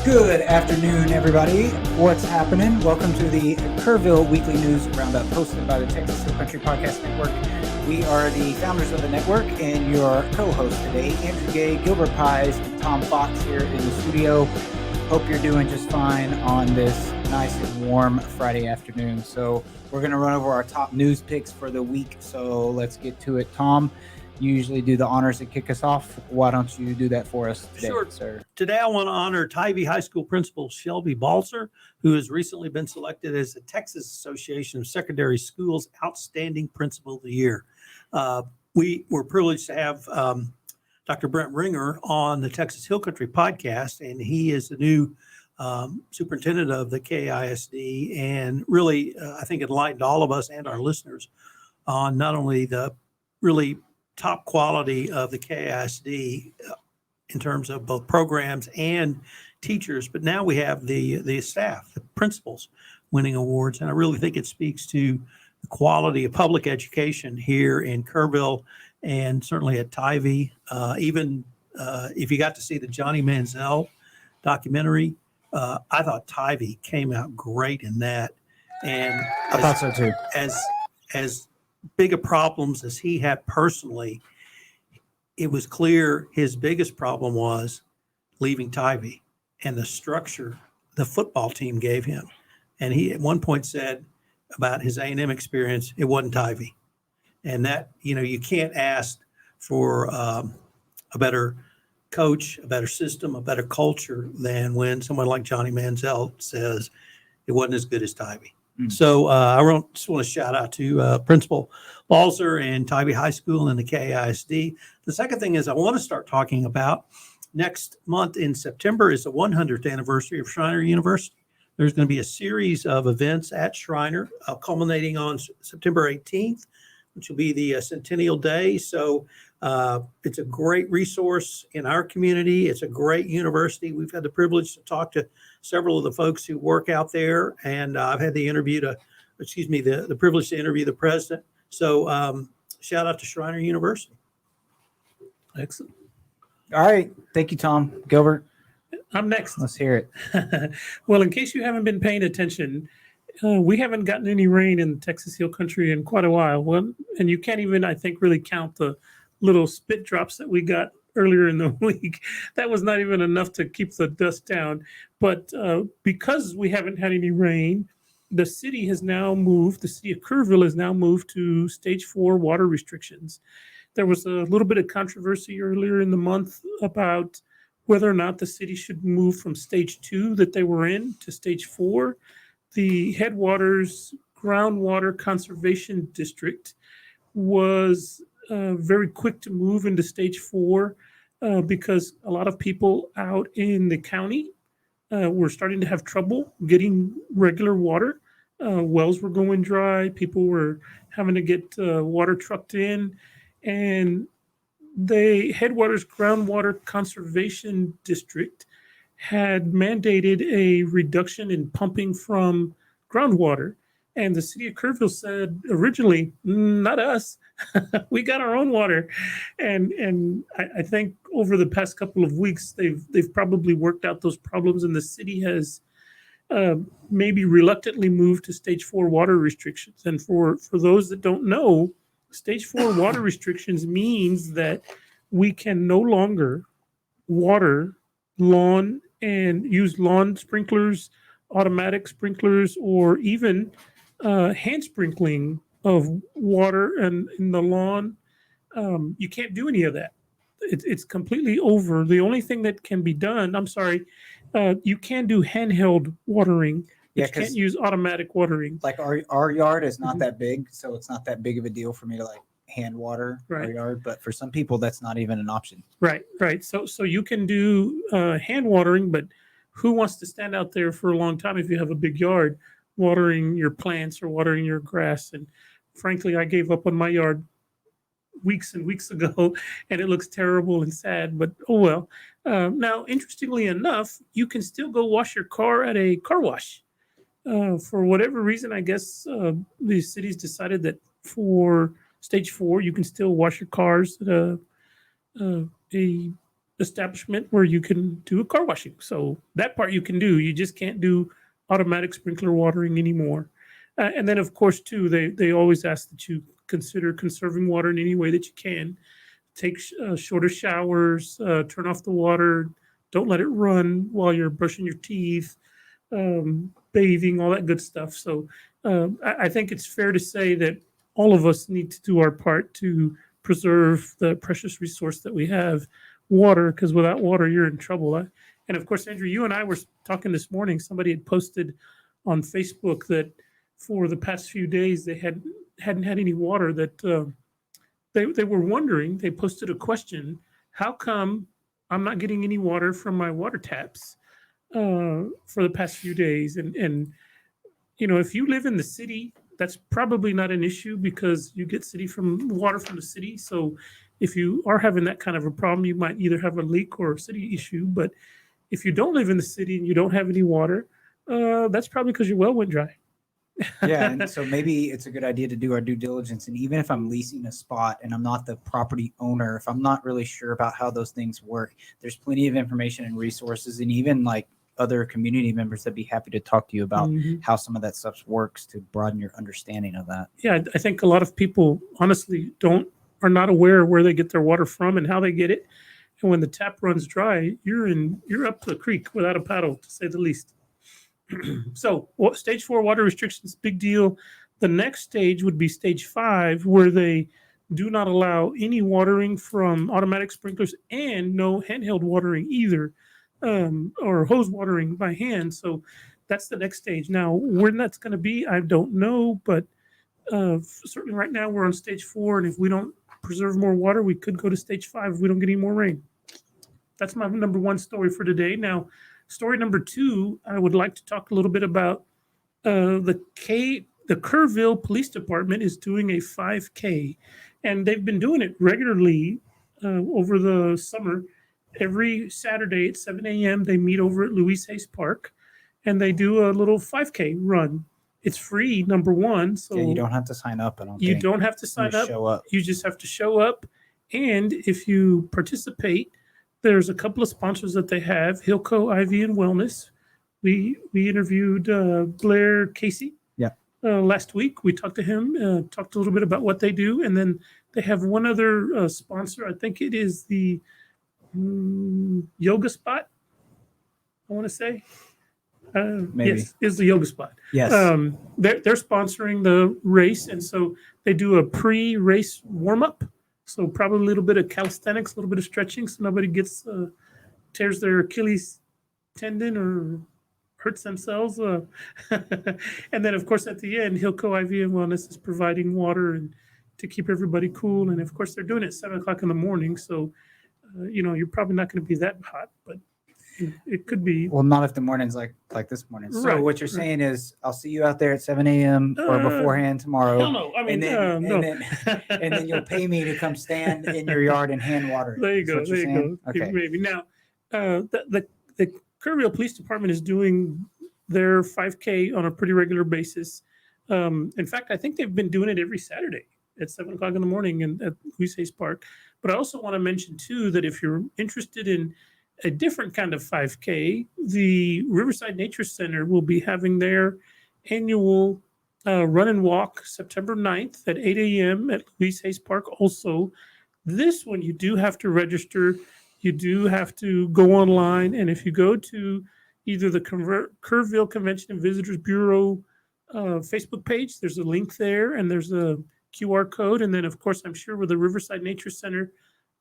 Good afternoon, everybody. What's happening? Welcome to the Kerrville Weekly News Roundup, hosted by the Texas and Schreiner Podcast Network. We are the founders of the network and your co-hosts today, Andrew Gay, Gilbert Paiz, and Tom Fox here in the studio. Hope you're doing just fine on this nice and warm Friday afternoon. So we're going to run over our top news picks for the week. So let's get to it. Tom, you usually do the honors and kick us off. Why don't you do that for us today, Sure. sir? Today I want to honor Paiz High School Principal Shelby Balser, who has recently been selected as the Texas Association of Secondary Schools Outstanding Principal of the Year. We were privileged to have Dr. Brent Ringer on the Texas Hill Country podcast, and he is the new superintendent of the KISD, and really, I think enlightened all of us and our listeners on not only the really top quality of the KISD in terms of both programs and teachers, but now we have the staff, the principals winning awards. And I really think it speaks to the quality of public education here in Kerrville and certainly at Paiz. Even if you got to see the Johnny Manziel documentary, I thought Paiz came out great in that. And I thought so too. As big a problems as he had personally, it was clear his biggest problem was leaving Paiz and the structure the football team gave him. And he at one point said about his A&M experience, it wasn't Paiz. And that, you can't ask for a better coach, a better system, a better culture than when someone like Johnny Manziel says it wasn't as good as Paiz. So I just want to shout out to Principal Balser and Paiz High School and the KISD. The second thing is I want to start talking about next month in September is the 100th anniversary of Schreiner University. There's going to be a series of events at Schreiner culminating on September 18th, which will be the Centennial Day. So it's a great resource in our community. It's a great university. We've had the privilege to talk to several of the folks who work out there, and I've had the privilege to interview the president. So shout out to Schreiner University. Excellent. All right. Thank you, Tom. Gilbert, I'm next. let's hear it. Well, in case you haven't been paying attention, we haven't gotten any rain in the Texas Hill Country in quite a while. Well, and you can't even, I think, really count the little spit drops that we got earlier in the week. That was not even enough to keep the dust down. But because we haven't had any rain, the city of Kerrville has now moved to stage 4 water restrictions. There was a little bit of controversy earlier in the month about whether or not the city should move from stage 2 that they were in to stage 4. The Headwaters Groundwater Conservation District was very quick to move into stage 4 because a lot of people out in the county were starting to have trouble getting regular water. Wells were going dry. People were having to get water trucked in. And the Headwaters Groundwater Conservation District had mandated a reduction in pumping from groundwater. And the city of Kerrville said originally, not us. We got our own water. And I think over the past couple of weeks, they've probably worked out those problems, and the city has maybe reluctantly moved to stage 4 water restrictions. And for those that don't know, stage 4 water restrictions means that we can no longer water lawn and use lawn sprinklers, automatic sprinklers, or even hand sprinkling of water and in the lawn. You can't do any of that. It's completely over. The only thing that can be done, you can do handheld watering. Yeah, You can't use automatic watering. Like our yard is not that big, so it's not that big of a deal for me to hand water our yard. But for some people, that's not even an option. Right. So you can do hand watering, but who wants to stand out there for a long time if you have a big yard watering your plants or watering your grass? And frankly, I gave up on my yard weeks and weeks ago, and it looks terrible and sad, but oh well. Now, interestingly enough, you can still go wash your car at a car wash. For whatever reason, I guess the city's decided that for stage 4, you can still wash your cars at a establishment where you can do a car washing. So that part you can do. You just can't do automatic sprinkler watering anymore. And then, of course, too, they always ask that you consider conserving water in any way that you can. Take shorter showers, turn off the water, don't let it run while you're brushing your teeth, bathing, all that good stuff. So I think it's fair to say that all of us need to do our part to preserve the precious resource that we have, water, because without water, you're in trouble. And of course, Andrew, you and I were talking this morning. Somebody had posted on Facebook that for the past few days they hadn't had any water. That they were wondering. They posted a question: how come I'm not getting any water from my water taps for the past few days? And if you live in the city, that's probably not an issue because you get water from the city. So if you are having that kind of a problem, you might either have a leak or a city issue. But if you don't live in the city and you don't have any water, that's probably because your well went dry. Yeah, and so maybe it's a good idea to do our due diligence. And even if I'm leasing a spot and I'm not the property owner, if I'm not really sure about how those things work, there's plenty of information and resources, and even like other community members that'd be happy to talk to you about how some of that stuff works to broaden your understanding of that. Yeah, I think a lot of people honestly are not aware where they get their water from and how they get it. And when the tap runs dry, you're up the creek without a paddle, to say the least. So stage 4 water restrictions, big deal. The next stage would be stage 5, where they do not allow any watering from automatic sprinklers and no handheld watering either, or hose watering by hand. So that's the next stage. Now, when that's going to be, I don't know, but certainly right now we're on stage 4, and if we don't preserve more water, we could go to stage 5 if we don't get any more rain. That's my number 1 story for today. Now, story number 2, I would like to talk a little bit about the Kerrville Police Department is doing a 5K, and they've been doing it regularly over the summer. Every Saturday at 7 a.m., they meet over at Louise Hayes Park, and they do a little 5K run. It's free, number 1. So yeah, you don't have to sign up. You don't have to sign up. Show up. You just have to show up. And if you participate, there's a couple of sponsors that they have: Hilco IV and Wellness. We interviewed Blair Casey last week. We talked to him, talked a little bit about what they do. And then they have one other sponsor. I think it is the Yoga Spot, I want to say. Maybe. Yes, is the Yoga Spot. Yes. They're sponsoring the race. And so they do a pre-race warm-up. So probably a little bit of calisthenics, a little bit of stretching, so nobody tears their Achilles tendon or hurts themselves. And then, of course, at the end, Hilco IV and Wellness is providing water and to keep everybody cool. And, of course, they're doing it at 7 o'clock in the morning. So, you're probably not going to be that hot, but it could be. Well, not if the morning's like this morning. So Right, what you're saying is I'll see you out there at 7 a.m. or beforehand tomorrow. Hell no. I mean, and then you'll pay me to come stand in your yard and hand water. There you go. There you go. Okay. Maybe. Now, the Kerrville Police Department is doing their 5K on a pretty regular basis. In fact, I think they've been doing it every Saturday at 7 o'clock in the morning at Louise Hayes Park. But I also want to mention, too, that if you're interested in a different kind of 5K, the Riverside Nature Center will be having their annual run and walk September 9th at 8 a.m. at Louise Hayes Park. Also, this one you do have to register. You do have to go online. And if you go to either the Kerrville Convention and Visitors Bureau Facebook page, there's a link there and there's a QR code. And then, of course, I'm sure with the Riverside Nature Center,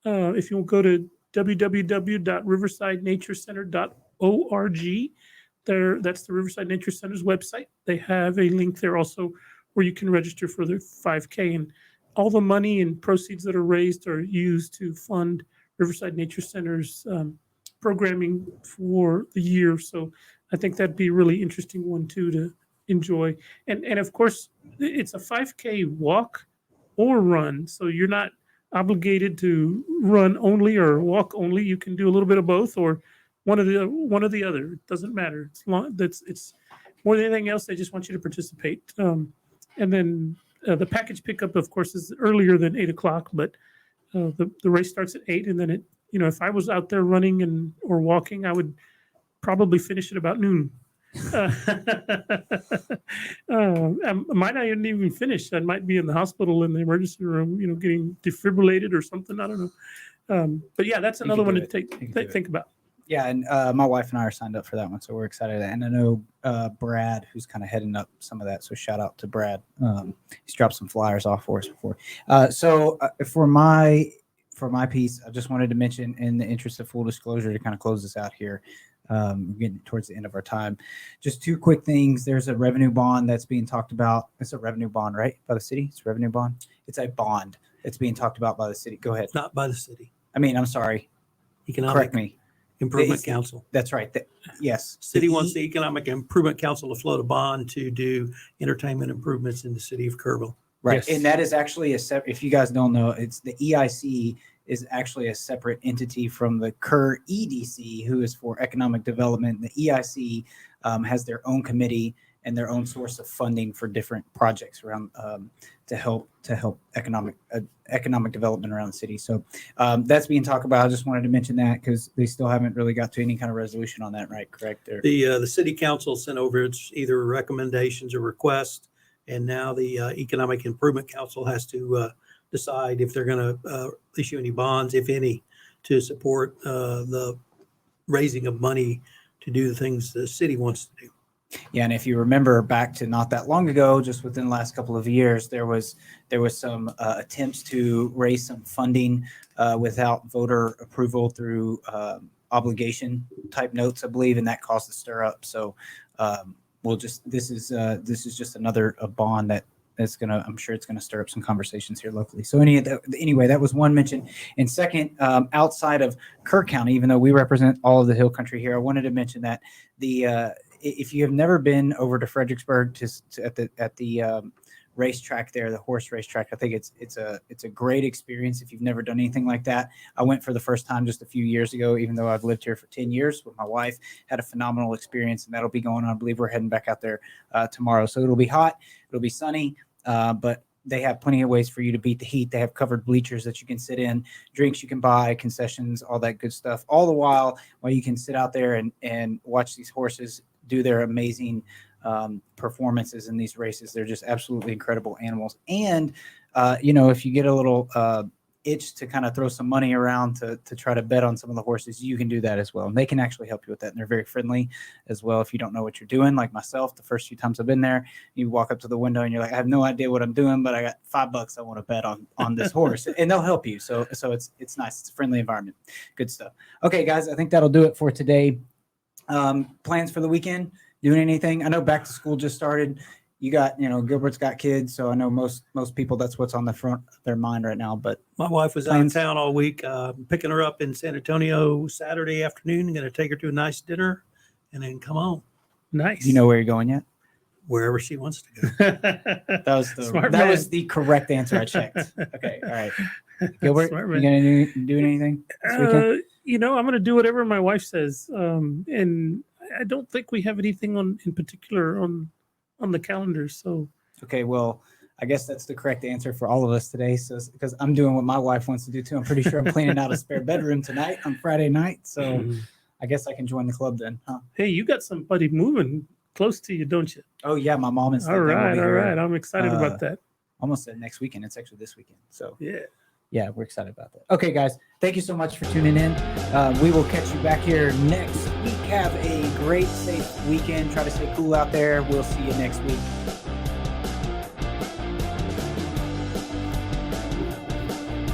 if you'll go to www.riversidenaturecenter.org. That's the Riverside Nature Center's website. They have a link there also where you can register for their 5K, and all the money and proceeds that are raised are used to fund Riverside Nature Center's programming for the year. So I think that'd be a really interesting one too to enjoy. And of course, it's a 5K walk or run, so you're not obligated to run only or walk only. You can do a little bit of both or one of the other. It doesn't matter. It's more than anything else. They just want you to participate. And then the package pickup, of course, is earlier than 8 o'clock, but the race starts at 8 and then it if I was out there running or walking, I would probably finish at about noon. I might not even finish. I might be in the hospital in the emergency room, getting defibrillated or something. I don't know. But yeah, that's another one to think about. Yeah, and my wife and I are signed up for that one, so we're excited. And I know Brad, who's kind of heading up some of that. So shout out to Brad. He's dropped some flyers off for us before. So for my piece, I just wanted to mention, in the interest of full disclosure, to kind of close this out here. We're getting towards the end of our time. Just two quick things. There's a revenue bond that's being talked about. It's a revenue bond, right? By the city? It's a revenue bond. It's a bond. It's being talked about by the city. Go ahead. It's not by the city. I'm sorry. Economic Correct me. Improvement Council. That's right. Yes. City wants the Economic Improvement Council to float a bond to do entertainment improvements in the city of Kerrville. Right. Yes. And that is actually if you guys don't know, it's the EIC is actually a separate entity from the Kerr EDC, who is for economic development. The EIC has their own committee and their own source of funding for different projects around to help economic development around the city. So that's being talked about. I just wanted to mention that because they still haven't really got to any kind of resolution on that, right? Correct? The city council sent over its either recommendations or requests, and now the Economic Improvement Council has to decide if they're going to issue any bonds, if any, to support the raising of money to do the things the city wants to do. Yeah, and if you remember back to not that long ago, just within the last couple of years, there was some attempts to raise some funding without voter approval through obligation type notes, I believe, and that caused a stir up. So this is just another bond that's I'm sure it's gonna stir up some conversations here locally. So anyway, that was one mention. And second, outside of Kerr County, even though we represent all of the Hill Country here, I wanted to mention that if you have never been over to Fredericksburg at the racetrack there, the horse racetrack, I think it's a great experience if you've never done anything like that. I went for the first time just a few years ago, even though I've lived here for 10 years with my wife. Had a phenomenal experience, and that'll be going on. I believe we're heading back out there tomorrow. So it'll be hot, it'll be sunny, but they have plenty of ways for you to beat the heat. They have covered bleachers that you can sit in, drinks you can buy, concessions, all that good stuff. All the while you can sit out there and watch these horses do their amazing performances in these races. They're just absolutely incredible animals. And, if you get a little itch to kind of throw some money around to try to bet on some of the horses, you can do that as well. And they can actually help you with that. And they're very friendly as well. If you don't know what you're doing, like myself, the first few times I've been there, you walk up to the window and you're like, I have no idea what I'm doing, but I got $5 I want to bet on this horse, and they'll help you. So it's nice. It's a friendly environment. Good stuff. Okay, guys, I think that'll do it for today. Plans for the weekend? Doing anything? I know back to school just started. You got, Gilbert's got kids, so I know most people, that's what's on the front of their mind right now. But my wife was out of town all week, picking her up in San Antonio Saturday afternoon. Going to take her to a nice dinner and then come home. Nice. Do you know where you're going yet? Wherever she wants to go. That was the correct answer. I checked. Okay, all right. Gilbert, you gonna do anything this weekend? I'm gonna do whatever my wife says, and I don't think we have anything in particular on the calendar. So okay, well, I guess that's the correct answer for all of us today. So because I'm doing what my wife wants to do too. I'm pretty sure I'm cleaning out a spare bedroom tonight on Friday night. So I guess I can join the club then, huh? Hey, you got somebody moving close to you, don't you? Oh yeah, my mom is. All right. I'm excited about that. Almost said next weekend. It's actually this weekend. So yeah, we're excited about that. Okay, guys, thank you so much for tuning in. We will catch you back here next week. Have a great, safe weekend. Try to stay cool out there. We'll see you next week.